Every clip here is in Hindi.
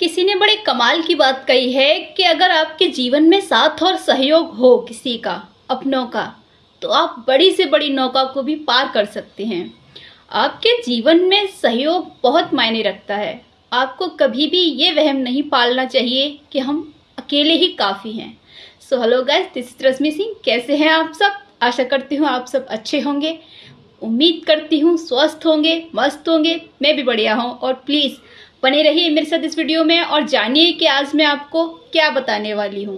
किसी ने बड़े कमाल की बात कही है कि अगर आपके जीवन में साथ और सहयोग हो किसी का, अपनों का, तो आप बड़ी से बड़ी नौका को भी पार कर सकते हैं। आपके जीवन में सहयोग बहुत मायने रखता है। आपको कभी भी ये वहम नहीं पालना चाहिए कि हम अकेले ही काफ़ी हैं। So hello guys, this is Rashmi Singh. कैसे हैं आप सब? आशा करती हूँ आप सब अच्छे होंगे। उम्मीद करती हूँ स्वस्थ होंगे, मस्त होंगे। मैं भी बढ़िया हूँ। और प्लीज़ बने रहिए मेरे साथ इस वीडियो में और जानिए कि आज मैं आपको क्या बताने वाली हूँ।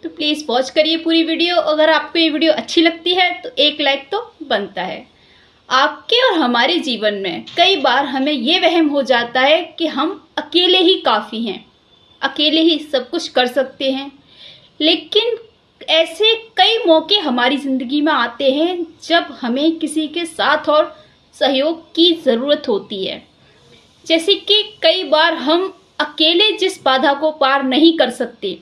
तो प्लीज़ वॉच करिए पूरी वीडियो। अगर आपको ये वीडियो अच्छी लगती है तो एक लाइक तो बनता है। आपके और हमारे जीवन में कई बार हमें ये वहम हो जाता है कि हम अकेले ही काफ़ी हैं, अकेले ही सब कुछ कर सकते हैं। लेकिन ऐसे कई मौके हमारी ज़िंदगी में आते हैं जब हमें किसी के साथ और सहयोग की ज़रूरत होती है। जैसे कि कई बार हम अकेले जिस बाधा को पार नहीं कर सकते,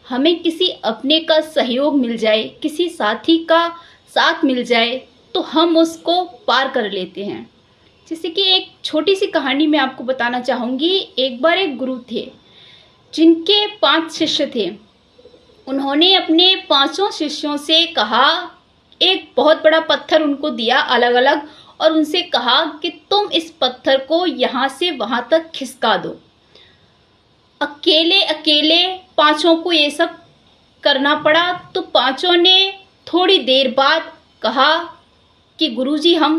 हमें किसी अपने का सहयोग मिल जाए, किसी साथी का साथ मिल जाए तो हम उसको पार कर लेते हैं। जैसे कि एक छोटी सी कहानी मैं आपको बताना चाहूँगी। एक बार एक गुरु थे जिनके 5 शिष्य थे। उन्होंने अपने 5 शिष्यों से कहा, एक बहुत बड़ा पत्थर उनको दिया अलग अलग, और उनसे कहा कि तुम इस पत्थर को यहाँ से वहाँ तक खिसका दो। अकेले अकेले 5 को ये सब करना पड़ा। तो 5 ने थोड़ी देर बाद कहा कि गुरुजी हम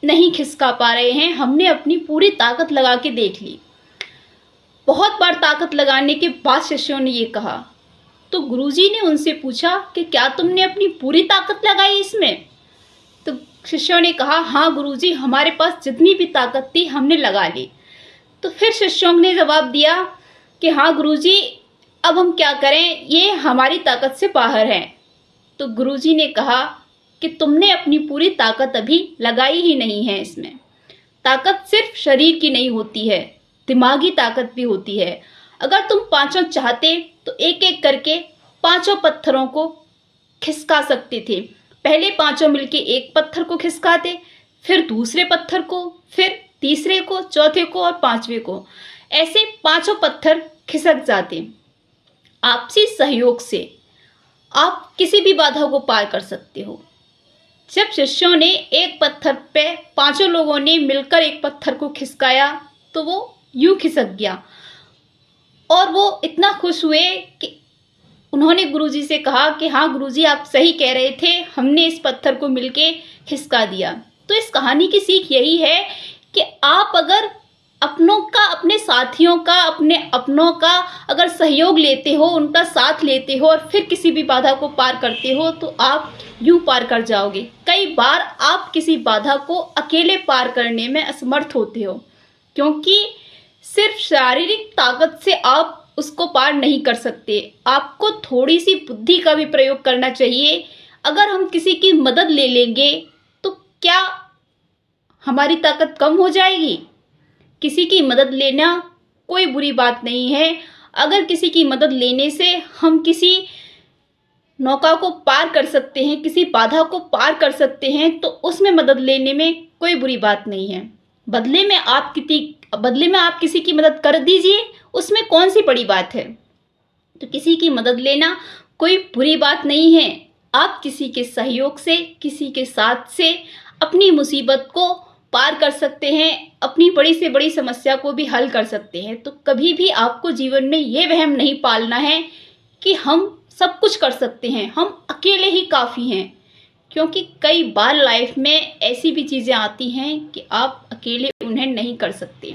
नहीं खिसका पा रहे हैं, हमने अपनी पूरी ताकत लगा के देख ली। बहुत बार ताकत लगाने के बाद शिष्यों ने ये कहा। तो गुरुजी ने उनसे पूछा कि क्या तुमने अपनी पूरी ताकत लगाई इसमें? तो शिष्यों ने कहा, हाँ गुरुजी, हमारे पास जितनी भी ताकत थी हमने लगा ली। तो फिर शिष्यों ने जवाब दिया कि हाँ गुरुजी, अब हम क्या करें, ये हमारी ताकत से बाहर है। तो गुरुजी ने कहा कि तुमने अपनी पूरी ताकत अभी लगाई ही नहीं है। इसमें ताकत सिर्फ शरीर की नहीं होती है, दिमागी ताकत भी होती है। अगर तुम 5 चाहते तो एक एक करके 5 पत्थरों को खिसका सकते थे। पहले 5 मिलके एक पत्थर को खिसकाते, फिर दूसरे पत्थर को, फिर तीसरे को, चौथे को और 5वें को। ऐसे 5 पत्थर खिसक जाते। आपसी सहयोग से आप किसी भी बाधा को पार कर सकते हो। जब शिष्यों ने एक पत्थर पे 5 लोगों ने मिलकर एक पत्थर को खिसकाया तो वो यूं खिसक गया, और वो इतना खुश हुए कि उन्होंने गुरुजी से कहा कि हाँ गुरुजी, आप सही कह रहे थे, हमने इस पत्थर को मिलके खिसका दिया। तो इस कहानी की सीख यही है कि आप अगर अपनों का, अपने साथियों का, अपने अपनों का अगर सहयोग लेते हो, उनका साथ लेते हो और फिर किसी भी बाधा को पार करते हो तो आप यूं पार कर जाओगे। कई बार आप किसी बाधा को अकेले पार करने में असमर्थ होते हो, क्योंकि सिर्फ शारीरिक ताकत से आप उसको पार नहीं कर सकते। आपको थोड़ी सी बुद्धि का भी प्रयोग करना चाहिए। अगर हम किसी की मदद ले लेंगे तो क्या हमारी ताकत कम हो जाएगी? किसी की मदद लेना कोई बुरी बात नहीं है। अगर किसी की मदद लेने से हम किसी नौका को पार कर सकते हैं, किसी बाधा को पार कर सकते हैं, तो उसमें मदद लेने में कोई बुरी बात नहीं है। बदले में आप किसी की मदद कर दीजिए, उसमें कौन सी बड़ी बात है? तो किसी की मदद लेना कोई बुरी बात नहीं है। आप किसी के सहयोग से, किसी के साथ से अपनी मुसीबत को पार कर सकते हैं, अपनी बड़ी से बड़ी समस्या को भी हल कर सकते हैं। तो कभी भी आपको जीवन में ये वहम नहीं पालना है कि हम सब कुछ कर सकते हैं, हम अकेले ही काफ़ी हैं। क्योंकि कई बार लाइफ में ऐसी भी चीज़ें आती हैं कि आप अकेले उन्हें नहीं कर सकते।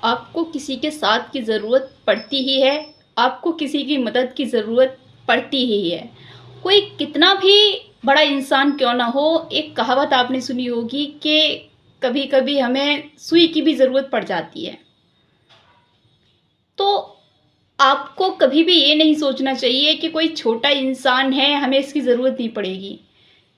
आपको किसी के साथ की ज़रूरत पड़ती ही है, आपको किसी की मदद की ज़रूरत पड़ती ही है। कोई कितना भी बड़ा इंसान क्यों ना हो, एक कहावत आपने सुनी होगी कि कभी कभी हमें सुई की भी ज़रूरत पड़ जाती है। तो आपको कभी भी ये नहीं सोचना चाहिए कि कोई छोटा इंसान है, हमें इसकी ज़रूरत नहीं पड़ेगी।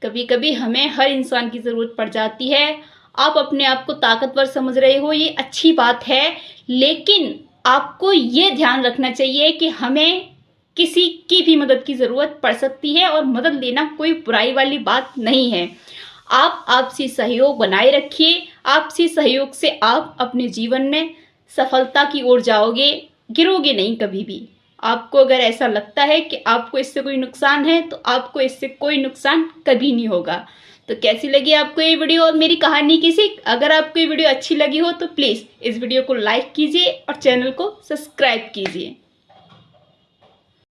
कभी कभी हमें हर इंसान की ज़रूरत पड़ जाती है। आप अपने आप को ताकतवर समझ रहे हो, ये अच्छी बात है, लेकिन आपको ये ध्यान रखना चाहिए कि हमें किसी की भी मदद की ज़रूरत पड़ सकती है और मदद लेना कोई बुराई वाली बात नहीं है। आप आपसी सहयोग बनाए रखिए। आपसी सहयोग से आप अपने जीवन में सफलता की ओर जाओगे। गिरोगे नहीं कभी भी। आपको अगर ऐसा लगता है कि आपको इससे कोई नुकसान है तो आपको इससे कोई नुकसान कभी नहीं होगा। तो कैसी लगी आपको ये वीडियो और मेरी कहानी की सीख? अगर आपको ये वीडियो अच्छी लगी हो तो प्लीज़ इस वीडियो को लाइक कीजिए और चैनल को सब्सक्राइब कीजिए।